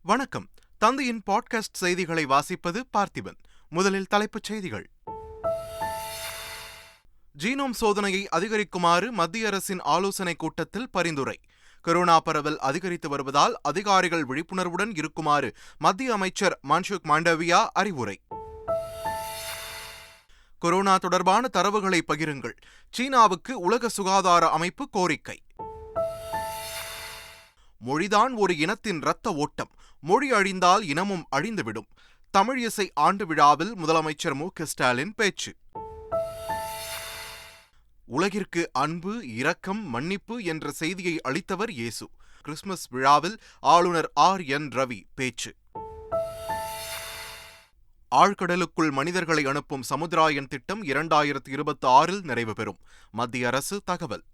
வணக்கம். தந்தையின் பாட்காஸ்ட் செய்திகளை வாசிப்பது பார்த்திபன். முதலில் தலைப்புச் செய்திகள். ஜீனோம் சோதனையை அதிகரிக்குமாறு மத்திய அரசின் ஆலோசனைக் கூட்டத்தில் பரிந்துரை. கொரோனா பரவல் அதிகரித்து வருவதால் அதிகாரிகள் விழிப்புணர்வுடன் இருக்குமாறு மத்திய அமைச்சர் மன்சுக் மாண்டவியா அறிவுரை. கொரோனா தொடர்பான தரவுகளை பகிருங்கள், சீனாவுக்கு உலக சுகாதார அமைப்பு கோரிக்கை. மொழிதான் ஒரு இனத்தின் இரத்த ஓட்டம், மொழி அழிந்தால் இனமும் அழிந்துவிடும். தமிழ் இசை ஆண்டு விழாவில் முதலமைச்சர் மு.க.ஸ்டாலின் பேச்சு. உலகிற்கு அன்பு, இரக்கம், மன்னிப்பு என்ற செய்தியை அளித்தவர் இயேசு. கிறிஸ்துமஸ் விழாவில் ஆளுநர் ஆர்.என். ரவி பேச்சு. ஆழ்கடலுக்குள் மனிதர்களை அனுப்பும் சமுத்திராயன் திட்டம் 2026 நிறைவு பெறும். மத்திய அரசு தகவல்.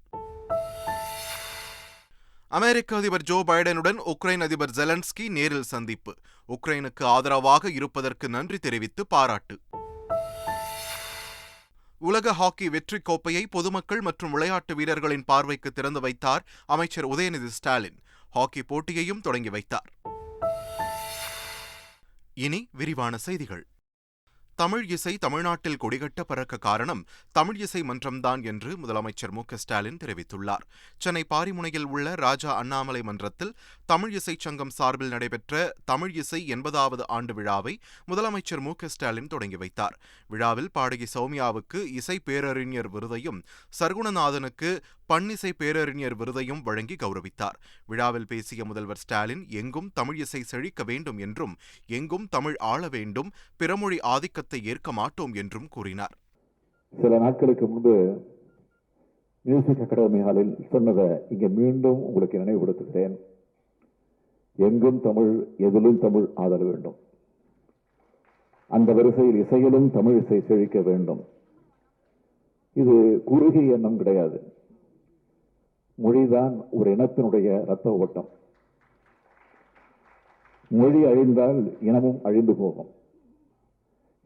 அமெரிக்க அதிபர் ஜோ பைடனுடன் உக்ரைன் அதிபர் ஜெலன்ஸ்கி நேரில் சந்திப்பு. உக்ரைனுக்கு ஆதரவாக இருப்பதற்கு நன்றி தெரிவித்து பாராட்டு. உலக ஹாக்கி வெற்றி கோப்பையை பொதுமக்கள் மற்றும் விளையாட்டு வீரர்களின் பார்வைக்கு திறந்து வைத்தார் அமைச்சர் உதயநிதி ஸ்டாலின். ஹாக்கி போட்டியையும் தொடங்கி வைத்தார். இனி விரிவான செய்திகள். தமிழ் இசை தமிழ்நாட்டில் கொடிகட்ட பறக்க காரணம் தமிழ் இசை மன்றம்தான் என்று முதலமைச்சர் மு.க.ஸ்டாலின் தெரிவித்துள்ளார். சென்னை பாரிமுனையில் உள்ள ராஜா அண்ணாமலை மன்றத்தில் தமிழ் இசை சங்கம் சார்பில் நடைபெற்ற தமிழ் இசை 80வது ஆண்டு விழாவை முதலமைச்சர் மு.க.ஸ்டாலின் தொடங்கி வைத்தார். விழாவில் பாடகி சௌமியாவுக்கு இசை பேரறிஞர் விருதையும் சர்க்குணநாதனுக்கு பன்னிசை பேரறிஞர் விருதையும் வழங்கி கௌரவித்தார். விழாவில் பேசிய முதல்வர் ஸ்டாலின், எங்கும் தமிழ் இசை செழிக்க வேண்டும் என்றும் எங்கும் தமிழ் ஆள வேண்டும், பிறமொழி ஆதிக்கத்தை ஏற்க மாட்டோம் என்றும் கூறினார். சில நாட்களுக்கு முன்பு மியூசிக் அகாடமி ஹாலில் சொன்னதை இங்கே மீண்டும் உங்களுக்கு நினைவுபடுத்துகிறேன். எங்கும் தமிழ், எதிலும் தமிழ் ஆதல் வேண்டும். அந்த வரிசையில் இசையிலும் தமிழ் இசை செழிக்க வேண்டும். இது குறுகிய எண்ணம் கிடையாது. மொழிதான் ஒரு இனத்தினுடைய இரத்த ஓட்டம். மொழி அழிந்தால் இனமும் அழிந்து போகும்.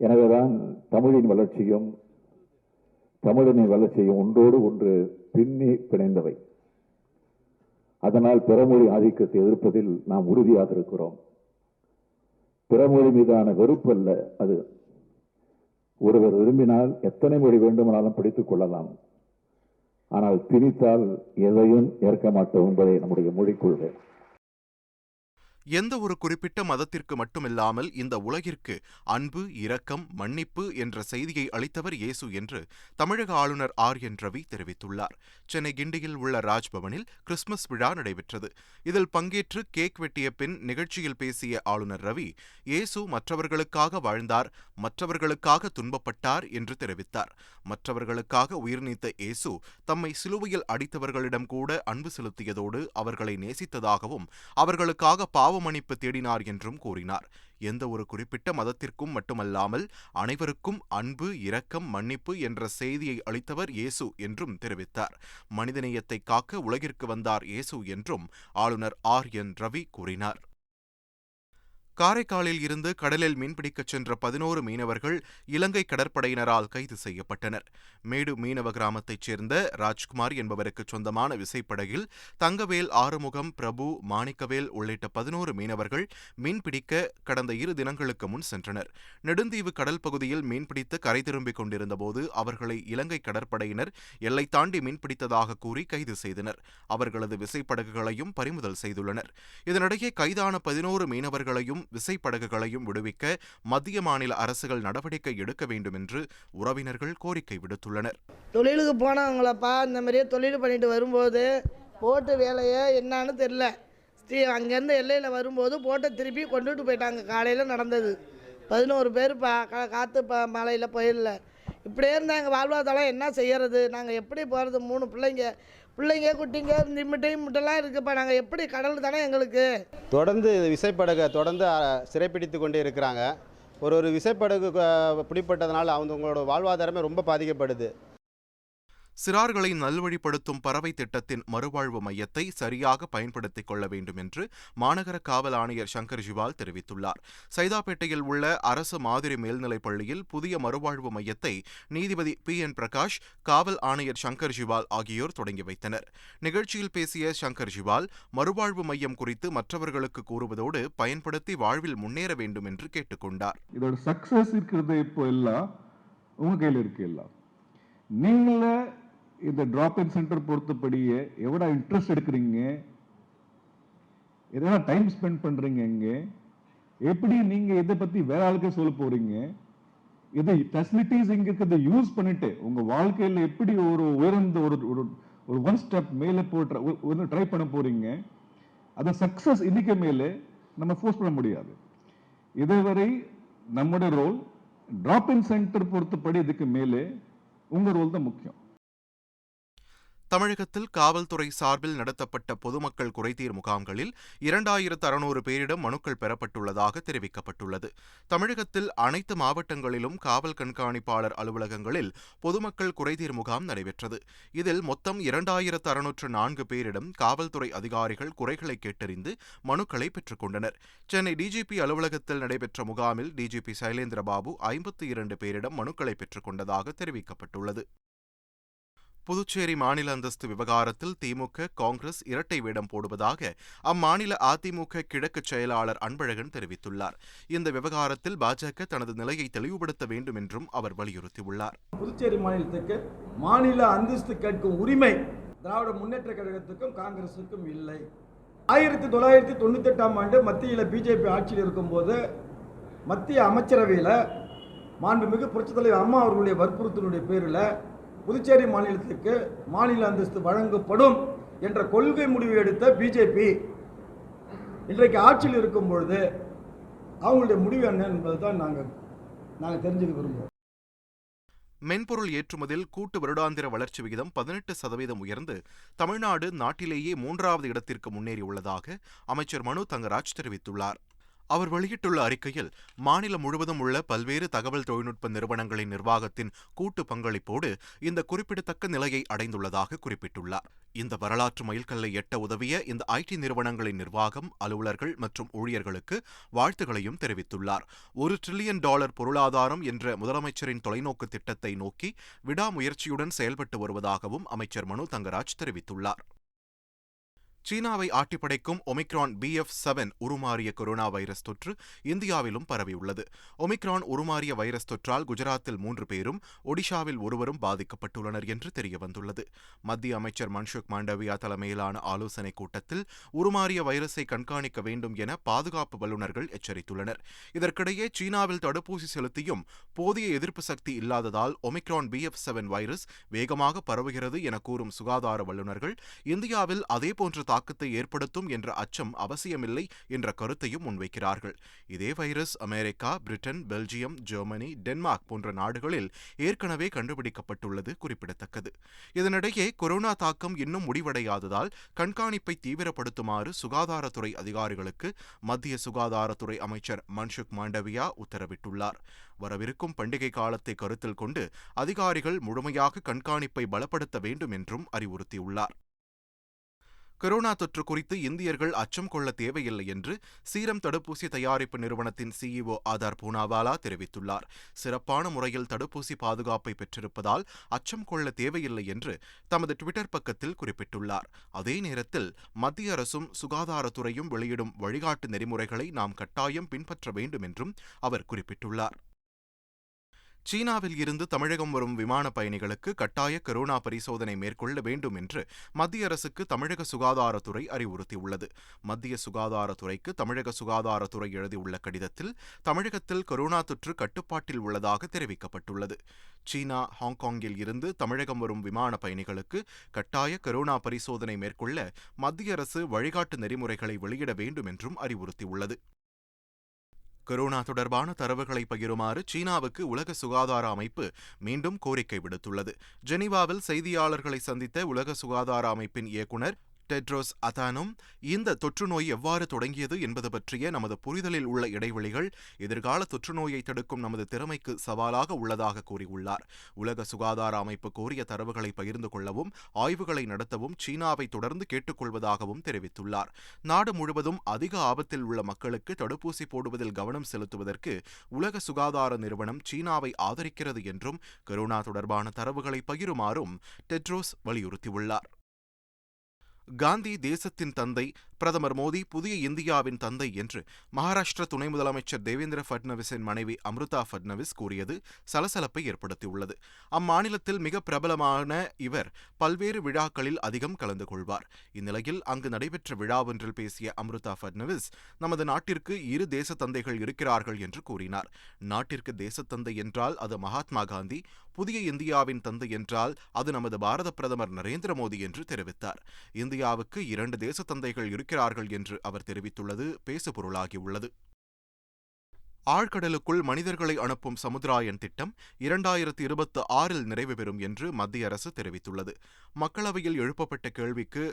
எனவேதான் தமிழின் வளர்ச்சியும் தமிழனின் வளர்ச்சியும் ஒன்றோடு ஒன்று பின்னி பிணைந்தவை. அதனால் பிறமொழி ஆதிக்கத்தை எதிர்ப்பதில் நாம் உறுதியாக இருக்கிறோம். பிறமொழி மீதான வெறுப்பு அல்ல அது. ஒருவர் விரும்பினால் எத்தனை மொழி வேண்டுமானாலும் படித்துக் கொள்ளலாம். ஆனால் திணித்தால் எதையும் ஏற்க மாட்டோம் என்பதை நம்முடைய மொழிக் கொள்கை. எந்த ஒரு குறிப்பிட்ட மதத்திற்கு மட்டுமில்லாமல் இந்த உலகிற்கு அன்பு, இரக்கம், மன்னிப்பு என்ற செய்தியை அளித்தவர் இயேசு என்று தமிழக ஆளுநர் ஆர்.என். ரவி தெரிவித்துள்ளார். சென்னை கிண்டியில் உள்ள ராஜ்பவனில் கிறிஸ்துமஸ் விழா நடைபெற்றது. இதில் பங்கேற்று கேக் வெட்டிய பின் நிகழ்ச்சியில் பேசிய ஆளுநர் ரவி, இயேசு மற்றவர்களுக்காக வாழ்ந்தார், மற்றவர்களுக்காக துன்பப்பட்டார் என்று தெரிவித்தார். மற்றவர்களுக்காக உயிர் நீத்த இயேசு தம்மை சிலுவையில் அடித்தவர்களிடம் கூட அன்பு செலுத்தியதோடு அவர்களை நேசித்ததாகவும் அவர்களுக்காக மன்னிப்பு தேடினார் என்றும் கூறினார். எந்த ஒரு குறிப்பிட்ட மதத்திற்கும் மட்டுமல்லாமல் அனைவருக்கும் அன்பு, இரக்கம், மன்னிப்பு என்ற செய்தியை அளித்தவர் இயேசு என்றும் தெரிவித்தார். மனிதநேயத்தை காக்க உலகிற்கு வந்தார் இயேசு என்றும் ஆளுநர் ஆர்.என். ரவி கூறினார். காரைக்காலில் இருந்து கடலில் மீன்பிடிக்கச் சென்ற 11 மீனவர்கள் இலங்கை கடற்படையினரால் கைது செய்யப்பட்டனர். மேடு மீனவ கிராமத்தைச் சேர்ந்த ராஜ்குமார் என்பவருக்கு சொந்தமான விசைப்படகில் தங்கவேல், ஆறுமுகம், பிரபு, மாணிக்கவேல் உள்ளிட்ட 11 மீனவர்கள் மீன்பிடிக்க கடந்த 2 தினங்களுக்கு முன் சென்றனர். நெடுந்தீவு கடல் பகுதியில் மீன்பிடித்து கரை திரும்பிக் கொண்டிருந்தபோது அவர்களை இலங்கை கடற்படையினர் எல்லை தாண்டி மீன்பிடித்ததாக கூறி கைது செய்தனர். அவர்களது விசைப்படகுகளையும் பறிமுதல் செய்துள்ளனர். இதனிடையே கைதான 11 மீனவர்களையும் விசைப்படகுகளையும் விடுவிக்க மத்திய மாநில அரசுகள் நடவடிக்கை எடுக்க வேண்டும் என்று உறவினர்கள் கோரிக்கை விடுத்துள்ளனர். தொழிலுக்கு போனவங்களப்பா இந்த மாதிரியே தொழில் பண்ணிட்டு வரும்போது போட்டு வேலையை என்னான்னு தெரியல. அங்கேருந்து எல்லையில் வரும்போது போட்டை திருப்பி கொண்டுட்டு போயிட்டாங்க. காலையில் நடந்தது. 11 பேர் காற்று மலையில் போயிடல. இப்படியே இருந்தால் எங்கள் வாழ்வாதாரம் என்ன செய்யறது? நாங்கள் எப்படி போகிறது? 3 பிள்ளைங்க குட்டிங்க முட்டைலாம் இருக்குப்பா. நாங்கள் எப்படி? கடல் தானே எங்களுக்கு. தொடர்ந்து விசைப்படகை தொடர்ந்து சிறைப்பிடித்து கொண்டே இருக்கிறாங்க. ஒரு விசைப்படகு பிடிப்பட்டதுனால அவங்களோட வாழ்வாதாரமே ரொம்ப பாதிக்கப்படுது. சிறார்களை நல்வழிப்படுத்தும் பறவை திட்டத்தின் மறுவாழ்வு மையத்தை சரியாக பயன்படுத்திக் கொள்ள வேண்டும் என்று மாநகர காவல் ஆணையர் சங்கர் ஜிவால் தெரிவித்துள்ளார். சைதாப்பேட்டையில் உள்ள அரசு மாதிரி மேல்நிலைப் பள்ளியில் புதிய மறுவாழ்வு மையத்தை நீதிபதி PN பிரகாஷ், காவல் ஆணையர் சங்கர் ஜிவால் ஆகியோர் தொடங்கி வைத்தனர். நிகழ்ச்சியில் பேசிய சங்கர் ஜிவால், மறுவாழ்வு மையம் குறித்து மற்றவர்களுக்கு கூறுவதோடு பயன்படுத்தி வாழ்வில் முன்னேற வேண்டும் என்று கேட்டுக்கொண்டார். இதோட சக்சஸ் இருக்கிறது இப்போ எல்லாம் உங்க கையில் இருக்கு. எல்லாம் நீங்களே இந்த டிராப் இன் சென்டர் பொறுத்தபடியே எவ்வளோ இன்ட்ரெஸ்ட் எடுக்கிறீங்க, எதனா டைம் ஸ்பெண்ட் பண்றீங்க, இங்க எப்படி நீங்க இதை பத்தி வேற ஆளுக்கே சொல்ல போறீங்க, இதை ஃபெசிலிட்டிஸ் இங்க இருக்கிறத யூஸ் பண்ணிட்டு உங்க வாழ்க்கையில எப்படி ஒரு உயர்ந்த ஒரு ஒன் ஸ்டெப் மேலே போட்டு ட்ரை பண்ண போறீங்க. அதை சக்சஸ் இன்னைக்கு மேலே நம்ம ஃபோர்ஸ் பண்ண முடியாது. இதுவரை நம்முடைய ரோல் டிராப் இன் சென்டர் பொறுத்தபடி இதுக்கு மேலே உங்க ரோல் தான் முக்கியம். தமிழகத்தில் காவல்துறை சார்பில் நடத்தப்பட்ட பொதுமக்கள் குறைதீர் முகாம்களில் 2600 பேரிடம் மனுக்கள் பெறப்பட்டுள்ளதாக தெரிவிக்கப்பட்டுள்ளது. தமிழகத்தில் அனைத்து மாவட்டங்களிலும் காவல் கண்காணிப்பாளர் அலுவலகங்களில் பொதுமக்கள் குறைதீர் முகாம் நடைபெற்றது. இதில் மொத்தம் 2604 பேரிடம் காவல்துறை அதிகாரிகள் குறைகளை கேட்டறிந்து மனுக்களை பெற்றுக் கொண்டனர். சென்னை டிஜிபி அலுவலகத்தில் நடைபெற்ற முகாமில் டிஜிபி சைலேந்திரபாபு 52 பேரிடம் மனுக்களை பெற்றுக் கொண்டதாக தெரிவிக்கப்பட்டுள்ளது. புதுச்சேரி மாநில அந்தஸ்து விவகாரத்தில் திமுக, காங்கிரஸ் இரட்டை வேடம் போடுவதாக அம்மாநில அதிமுக கிழக்கு செயலாளர் அன்பழகன் தெரிவித்துள்ளார். இந்த விவகாரத்தில் பாஜக தனது நிலையை தெளிவுபடுத்த வேண்டும் என்றும் அவர் வலியுறுத்தியுள்ளார். புதுச்சேரி மாநிலத்துக்கு மாநில அந்தஸ்து கேட்கும் உரிமை திராவிட முன்னேற்ற கழகத்துக்கும் காங்கிரசுக்கும் இல்லை. 1998ஆம் ஆண்டு மத்தியில் பிஜேபி ஆட்சியில் இருக்கும்போது மத்திய அமைச்சரவையில் மாண்புமிகு புரட்சித் தலைவர் அம்மா அவர்களுடைய வற்புறுத்தலுடைய பேரில் புதுச்சேரி மாநிலத்துக்கு மாநில அந்தஸ்து வழங்கப்படும் என்ற கொள்கை முடிவு எடுத்த பிஜேபி இன்றைக்கு ஆட்சியில் இருக்கும் பொழுது அவங்களுடைய முடிவு என்ன என்பதை தான் நாங்கள் தெரிஞ்சுக்க விரும்புகிறோம். மென்பொருள் ஏற்றுமதியில் கூட்டு வருடாந்திர வளர்ச்சி விகிதம் 18% உயர்ந்து தமிழ்நாடு நாட்டிலேயே 3வது இடத்திற்கு முன்னேறியுள்ளதாக அமைச்சர் மனு தங்கராஜ் தெரிவித்துள்ளார். அவர் வெளியிட்டுள்ள அறிக்கையில், மாநிலம் முழுவதும் உள்ள பல்வேறு தகவல் தொழில்நுட்ப நிறுவனங்களின் நிர்வாகத்தின் கூட்டு பங்களிப்போடு இந்த குறிப்பிடத்தக்க நிலையை அடைந்துள்ளதாக குறிப்பிட்டுள்ளார். இந்த வரலாற்று மைல்கல்லை எட்ட உதவிய இந்த IT நிறுவனங்களின் நிர்வாகம், அலுவலர்கள் மற்றும் ஊழியர்களுக்கு வாழ்த்துக்களையும் தெரிவித்துள்ளார். $1 டிரில்லியன் பொருளாதாரம் என்ற முதலமைச்சரின் தொலைநோக்கு திட்டத்தை நோக்கி விடாமுயற்சியுடன் செயல்பட்டு வருவதாகவும் அமைச்சர் மனு தங்கராஜ் தெரிவித்துள்ளார். சீனாவை ஆட்டிப்படைக்கும் ஒமிக்ரான் BF7 உருமாறிய கொரோனா வைரஸ் தொற்று இந்தியாவிலும் பரவியுள்ளது. ஒமிக்ரான் உருமாறிய வைரஸ் தொற்றால் குஜராத்தில் 3 பேரும், ஒடிஷாவில் ஒருவரும் பாதிக்கப்பட்டுள்ளனர் என்று தெரியவந்துள்ளது. மத்திய அமைச்சர் மன்சுக் மாண்டவியா தலைமையிலான ஆலோசனைக் கூட்டத்தில் உருமாறிய வைரஸை கண்காணிக்க வேண்டும் என பாதுகாப்பு வல்லுநர்கள் எச்சரித்துள்ளனர். இதற்கிடையே சீனாவில் தடுப்பூசி செலுத்தியும் போதிய எதிர்ப்பு சக்தி இல்லாததால் ஒமிக்ரான் BF7 வைரஸ் வேகமாக பரவுகிறது என கூறும் சுகாதார வல்லுநர்கள் இந்தியாவில் அதேபோன்ற தாக்கத்தை ஏற்படுத்தும் என்ற அச்சம் அவசியமில்லை என்ற கருத்தையும் முன்வைக்கிறார்கள். இதே virus America, Britain, Belgium, Germany, Denmark போன்ற நாடுகளில் ஏற்கனவே கண்டுபிடிக்கப்பட்டுள்ளது குறிப்பிடத்தக்கது. இதனிடையே கொரோனா தாக்கம் இன்னும் முடிவடையாததால் கண்காணிப்பை தீவிரப்படுத்துமாறு சுகாதாரத்துறை அதிகாரிகளுக்கு மத்திய சுகாதாரத்துறை அமைச்சர் மன்சுக் மாண்டவியா உத்தரவிட்டுள்ளார். வரவிருக்கும் பண்டிகை காலத்தை கருத்தில் கொண்டு அதிகாரிகள் முழுமையாக கண்காணிப்பை பலப்படுத்த வேண்டும் என்றும் அறிவுறுத்தியுள்ளார். கொரோனா தொற்று குறித்து இந்தியர்கள் அச்சம் கொள்ள தேவையில்லை என்று சீரம் தடுப்பூசி தயாரிப்பு நிறுவனத்தின் CEO ஆதார் பூனாவாலா தெரிவித்துள்ளார். சிறப்பான முறையில் தடுப்பூசி பாதுகாப்பை பெற்றிருப்பதால் அச்சம் கொள்ள தேவையில்லை என்று தமது ட்விட்டர் பக்கத்தில் குறிப்பிட்டுள்ளார். அதே நேரத்தில் மத்திய அரசும் சுகாதாரத்துறையும் வெளியிடும் வழிகாட்டு நெறிமுறைகளை நாம் கட்டாயம் பின்பற்ற வேண்டும் என்றும் அவர் குறிப்பிட்டுள்ளார். சீனாவில் இருந்து தமிழகம் வரும் விமான பயணிகளுக்கு கட்டாய கொரோனா பரிசோதனை மேற்கொள்ள வேண்டும் என்று மத்திய அரசுக்கு தமிழக சுகாதாரத்துறை அறிவுறுத்தியுள்ளது. மத்திய சுகாதாரத்துறைக்கு தமிழக சுகாதாரத்துறை எழுதியுள்ள கடிதத்தில் தமிழகத்தில் கொரோனா தொற்று கட்டுப்பாட்டில் உள்ளதாக தெரிவிக்கப்பட்டுள்ளது. சீனா, ஹாங்காங்கில் இருந்து தமிழகம் வரும் விமான பயணிகளுக்கு கட்டாய கொரோனா பரிசோதனை மேற்கொள்ள மத்திய அரசு வழிகாட்டு நெறிமுறைகளை வெளியிட வேண்டும் என்றும் அறிவுறுத்தியுள்ளது. கொரோனா தொடர்பான தரவுகளை பகிருமாறு சீனாவுக்கு உலக சுகாதார அமைப்பு மீண்டும் கோரிக்கை விடுத்துள்ளது. ஜெனீவாவில் செய்தியாளர்களை சந்தித்த உலக சுகாதார அமைப்பின் இயக்குநர் டெட்ரோஸ் அதனோம் இந்த தொற்று நோய் எவ்வாறு தொடங்கியது என்பது பற்றிய நமது புரிதலில் உள்ள இடைவெளிகள் எதிர்கால தொற்று நோயை தடுக்கும் நமது திறமைக்கு சவாலாக உள்ளதாக கூறியுள்ளார். உலக சுகாதார அமைப்பு கோரிய தரவுகளை பகிர்ந்து கொள்ளவும் ஆய்வுகளை நடத்தவும் சீனாவை தொடர்ந்து கேட்டுக்கொள்வதாகவும் தெரிவித்துள்ளார். நாடு முழுவதும் அதிக ஆபத்தில் உள்ள மக்களுக்கு தடுப்பூசி போடுவதில் கவனம் செலுத்துவதற்கு உலக சுகாதார நிறுவனம் சீனாவை ஆதரிக்கிறது என்றும் கொரோனா தொடர்பான தரவுகளை பகிருமாறும் டெட்ரோஸ் வலியுறுத்தியுள்ளார். காந்தி தேசத்தின் தந்தை, பிரதமர் மோடி புதிய இந்தியாவின் தந்தை என்று மகாராஷ்டிர துணை முதலமைச்சர் தேவேந்திர பட்னவிஸின் மனைவி அம்ருதா பட்னவிஸ் கூறியது சலசலப்பை ஏற்படுத்தியுள்ளது. அம்மாநிலத்தில் மிக பிரபலமான இவர் பல்வேறு விழாக்களில் அதிகம் கலந்து கொள்வார். இந்நிலையில் அங்கு நடைபெற்ற விழா ஒன்றில் பேசிய அம்ருதா பட்னவிஸ், நமது நாட்டிற்கு இரு தேச தந்தைகள் இருக்கிறார்கள் என்று கூறினார். நாட்டிற்கு தேசத்தந்தை என்றால் அது மகாத்மா காந்தி, புதிய இந்தியாவின் தந்தை என்றால் அது நமது பாரத பிரதமர் நரேந்திர மோடி என்று தெரிவித்தார். இந்தியாவுக்கு 2 தேச தந்தைகள் இருக்கிறார்கள் என்று அவர் தெரிவித்துள்ளது பேசுபொருளாகியுள்ளது. ஆழ்கடலுக்குள் மனிதர்களை அனுப்பும் சமுத்திராயன் திட்டம் 2026 நிறைவு பெறும் என்று மத்திய அரசு தெரிவித்துள்ளது. மக்களவையில் எழுப்பப்பட்ட கேள்விக்கு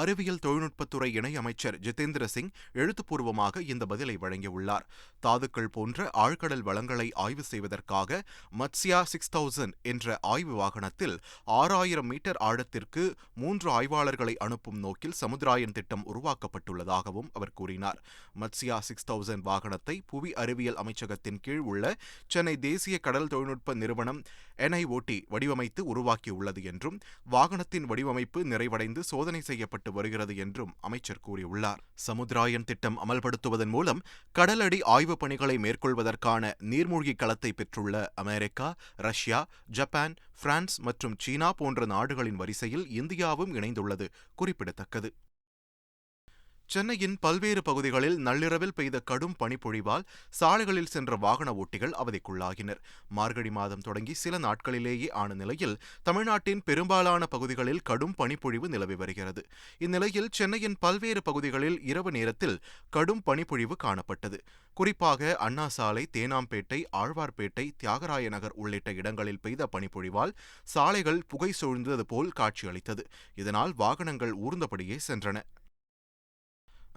அறிவியல் தொழில்நுட்பத்துறை இணையமைச்சர் ஜிதேந்திர சிங் எழுத்துப்பூர்வமாக இந்த பதிலை வழங்கியுள்ளார். தாதுக்கள் போன்ற ஆழ்கடல் வளங்களை ஆய்வு செய்வதற்காக மத்ஸ்யா 6000 என்ற ஆய்வு வாகனத்தில் 6000 மீட்டர் ஆழத்திற்கு 3 ஆய்வாளர்களை அனுப்பும் நோக்கில் சமுத்திராயன் திட்டம் உருவாக்கப்பட்டுள்ளதாகவும் அவர் கூறினார். மத்ஸ்யா 6000 வாகனத்தை புவி அறிவியல் அமைச்சகத்தின் கீழ் உள்ள சென்னை தேசிய கடல் தொழில்நுட்ப நிறுவனம் NIOT வடிவமைத்து உருவாக்கியுள்ளது என்றும் வாகனத்தின் வடிவமைப்பு நிறைவடைந்து சோதனை செய்யப்பட்டு வருகிறது என்றும் அமைச்சர் கூறியுள்ளார். சமுத்திராயன் திட்டம் அமல்படுத்துவதன் மூலம் கடலடி ஆய்வுப் பணிகளை மேற்கொள்வதற்கான நீர்மூழ்கி களத்தை பெற்றுள்ள அமெரிக்கா, ரஷ்யா, ஜப்பான், பிரான்ஸ் மற்றும் சீனா போன்ற நாடுகளின் வரிசையில் இந்தியாவும் இணைந்துள்ளது குறிப்பிடத்தக்கது. சென்னையின் பல்வேறு பகுதிகளில் நள்ளிரவில் பெய்த கடும் பனிப்பொழிவால் சாலைகளில் சென்ற வாகன ஓட்டிகள் அவதிக்குள்ளாகினர். மார்கழி மாதம் தொடங்கி சில நாட்களிலேயே ஆன நிலையில் தமிழ்நாட்டின் பெரும்பாலான பகுதிகளில் கடும் பனிப்பொழிவு நிலவி வருகிறது. இந்நிலையில் சென்னையின் பல்வேறு பகுதிகளில் இரவு நேரத்தில் கடும் பனிப்பொழிவு காணப்பட்டது. குறிப்பாக அண்ணா சாலை, தேனாம்பேட்டை, ஆழ்வார்பேட்டை, தியாகராய நகர் உள்ளிட்ட இடங்களில் பெய்த பனிப்பொழிவால் சாலைகள் புகை சூழ்ந்தது போல் காட்சியளித்தது. இதனால் வாகனங்கள் ஊர்ந்தபடியே சென்றன.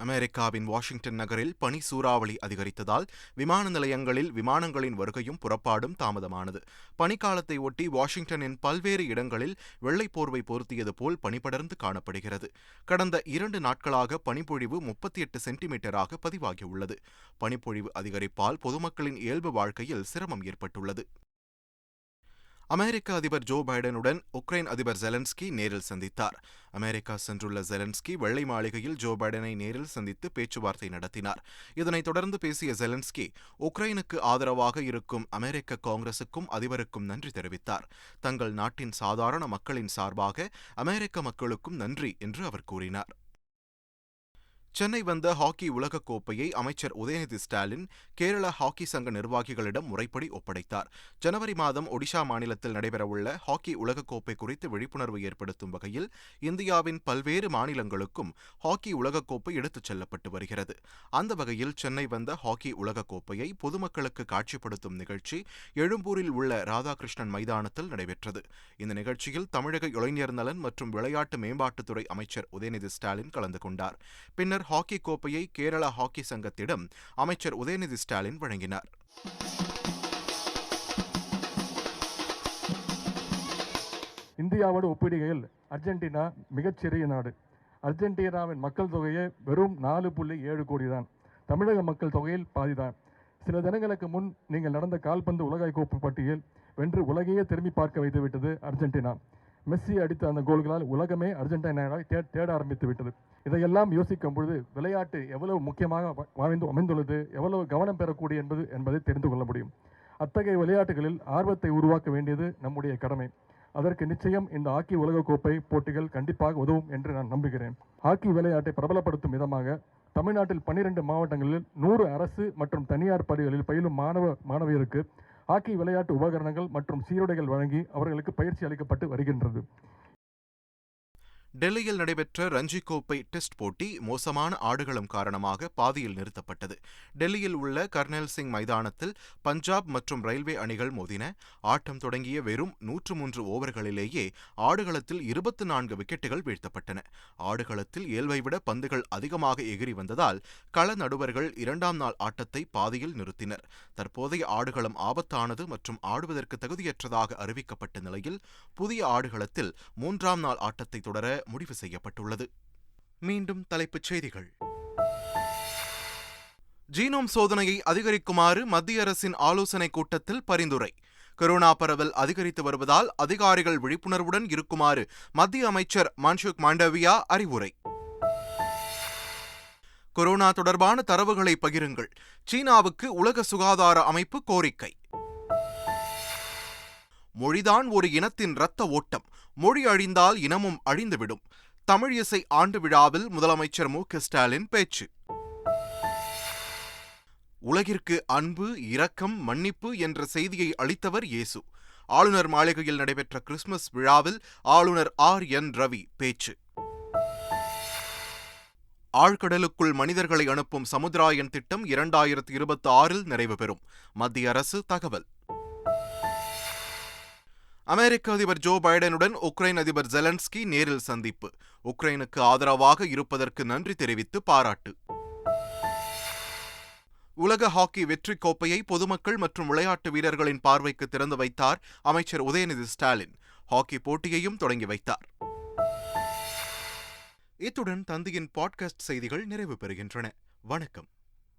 அமெரிக்காவின் வாஷிங்டன் நகரில் பனி சூறாவளி அதிகரித்ததால் விமான நிலையங்களில் விமானங்களின் வருகையும் புறப்பாடும் தாமதமானது. பனிக்காலத்தை ஒட்டி வாஷிங்டனின் பல்வேறு இடங்களில் வெள்ளை போர்வை போர்த்தியது போல் பனிபடர்ந்து காணப்படுகிறது. கடந்த 2 நாட்களாக பனிப்பொழிவு 38 சென்டிமீட்டராக பதிவாகியுள்ளது. பனிப்பொழிவு அதிகரிப்பால் பொதுமக்களின் இயல்பு வாழ்க்கையில் சிரமம் ஏற்பட்டுள்ளது. அமெரிக்க அதிபர் ஜோ பைடனுடன் உக்ரைன் அதிபர் ஜெலன்ஸ்கி நேரில் சந்தித்தார். அமெரிக்கா சென்றுள்ள ஜெலன்ஸ்கி வெள்ளை மாளிகையில் ஜோ பைடனை நேரில் சந்தித்து பேச்சுவார்த்தை நடத்தினார். இதனைத் தொடர்ந்து பேசிய ஜெலன்ஸ்கி, உக்ரைனுக்கு ஆதரவாக இருக்கும் அமெரிக்க காங்கிரசுக்கும் அதிபருக்கும் நன்றி தெரிவித்தார். தங்கள் நாட்டின் சாதாரண மக்களின் சார்பாக அமெரிக்க மக்களுக்கும் நன்றி என்று அவர் கூறினார். சென்னை வந்த ஹாக்கி உலகக்கோப்பையை அமைச்சர் உதயநிதி ஸ்டாலின் கேரள ஹாக்கி சங்க நிர்வாகிகளிடம் முறைப்படி ஒப்படைத்தார். ஜனவரி மாதம் ஒடிஷா மாநிலத்தில் நடைபெறவுள்ள ஹாக்கி உலகக்கோப்பை குறித்து விழிப்புணர்வு ஏற்படுத்தும் வகையில் இந்தியாவின் பல்வேறு மாநிலங்களுக்கும் ஹாக்கி உலகக்கோப்பை எடுத்துச் செல்லப்பட்டு வருகிறது. அந்த வகையில் சென்னை வந்த ஹாக்கி உலகக்கோப்பையை பொதுமக்களுக்கு காட்சிப்படுத்தும் நிகழ்ச்சி எழும்பூரில் உள்ள ராதாகிருஷ்ணன் மைதானத்தில் நடைபெற்றது. இந்த நிகழ்ச்சியில் தமிழக இளைஞர் நலன் மற்றும் விளையாட்டு மேம்பாட்டுத்துறை அமைச்சர் உதயநிதி ஸ்டாலின் கலந்து கொண்டார். பின்னர் ஹாக்கி கோப்பையை கேரள ஹாக்கி சங்கத்திடம் அமைச்சர் உதயநிதி ஸ்டாலின் வழங்கினார். இந்தியாவோடு ஒப்பிடுகையில் அர்ஜென்டினா மிகச்சிறிய நாடு. அர்ஜென்டினாவின் மக்கள் தொகையே வெறும் 4.7 கோடி தான். தமிழக மக்கள் தொகையில் பாதிதான். சில தினங்களுக்கு முன் நீங்கள் நடந்த கால்பந்து உலக கோப்பை பட்டியல் வென்று உலகையே திரும்பி பார்க்க வைத்துவிட்டது அர்ஜென்டினா. மெஸ்ஸி அடித்த அந்த கோல்களால் உலகமே அர்ஜென்டினாவை தேட ஆரம்பித்து விட்டது. இதையெல்லாம் யோசிக்கும் பொழுது விளையாட்டு எவ்வளவு முக்கியமாக அமைந்துள்ளது, எவ்வளவு கவனம் பெறக்கூடிய என்பதை தெரிந்து கொள்ள முடியும். அத்தகைய விளையாட்டுகளில் ஆர்வத்தை உருவாக்க வேண்டியது நம்முடைய கடமை. அதற்கு நிச்சயம் இந்த ஹாக்கி உலகக்கோப்பை போட்டிகள் கண்டிப்பாக உதவும் என்று நான் நம்புகிறேன். ஹாக்கி விளையாட்டை பிரபலப்படுத்தும் விதமாக தமிழ்நாட்டில் 12 மாவட்டங்களில் 100 அரசு மற்றும் தனியார் பள்ளிகளில் பயிலும் மாணவியருக்கு ஹாக்கி விளையாட்டு உபகரணங்கள் மற்றும் சீருடைகள் வழங்கி அவர்களுக்கு பயிற்சி அளிக்கப்பட்டு வருகின்றது. டெல்லியில் நடைபெற்ற ரஞ்சி கோப்பை டெஸ்ட் போட்டி மோசமான ஆடுகளம் காரணமாக பாதியில் நிறுத்தப்பட்டது. டெல்லியில் உள்ள கர்னல் சிங் மைதானத்தில் பஞ்சாப் மற்றும் ரயில்வே அணிகள் மோதின. ஆட்டம் தொடங்கிய வெறும் 103 ஓவர்களிலேயே ஆடுகளத்தில் 24 விக்கெட்டுகள் வீழ்த்தப்பட்டன. ஆடுகளத்தில் இயல்பை விட பந்துகள் அதிகமாக எகிரி வந்ததால் கள நடுவர்கள் 2ஆம் நாள் ஆட்டத்தை பாதியில் நிறுத்தினர். தற்போதைய ஆடுகளம் ஆபத்தானது மற்றும் ஆடுவதற்கு தகுதியற்றதாக அறிவிக்கப்பட்ட நிலையில் புதிய ஆடுகளத்தில் 3ஆம் நாள் ஆட்டத்தை தொடர முடிவு செய்யப்பட்டுள்ளது. மீண்டும் தலைப்புச் செய்திகள். ஜீனோம் சோதனையை அதிகரிக்குமாறு மத்திய அரசின் ஆலோசனைக் கூட்டத்தில் பரிந்துரை. கொரோனா பரவல் அதிகரித்து வருவதால் அதிகாரிகள் விழிப்புணர்வுடன் இருக்குமாறு மத்திய அமைச்சர் மன்சுக் மாண்டவியா அறிவுரை. கொரோனா தொடர்பான தரவுகளை பகிருங்கள், சீனாவுக்கு உலக சுகாதார அமைப்பு கோரிக்கை. மொழிதான் ஒரு இனத்தின் இரத்த ஓட்டம், மொழி அழிந்தால் இனமும் அழிந்துவிடும். தமிழ் இசை ஆண்டு விழாவில் முதலமைச்சர் மு.க. ஸ்டாலின் பேச்சு. உலகிற்கு அன்பு, இரக்கம், மன்னிப்பு என்ற செய்தியை அளித்தவர் இயேசு. ஆளுநர் மாளிகையில் நடைபெற்ற கிறிஸ்துமஸ் விழாவில் ஆளுநர் ஆர்.என். ரவி பேச்சு. ஆழ்கடலுக்குள் மனிதர்களை அனுப்பும் சமுத்திராயன் திட்டம் 2026 நிறைவு பெறும். மத்திய அரசு தகவல். அமெரிக்க அதிபர் ஜோ பைடனுடன் உக்ரைன் அதிபர் ஜெலன்ஸ்கி நேரில் சந்திப்பு. உக்ரைனுக்கு ஆதரவாக இருப்பதற்கு நன்றி தெரிவித்து பாராட்டு. உலக ஹாக்கி வெற்றி கோப்பையை பொதுமக்கள் மற்றும் விளையாட்டு வீரர்களின் பார்வைக்கு திறந்து வைத்தார் அமைச்சர் உதயநிதி ஸ்டாலின். ஹாக்கி போட்டியையும் தொடங்கி வைத்தார். இத்துடன் தந்தியின் பாட்காஸ்ட் செய்திகள் நிறைவு பெறுகின்றன. வணக்கம்.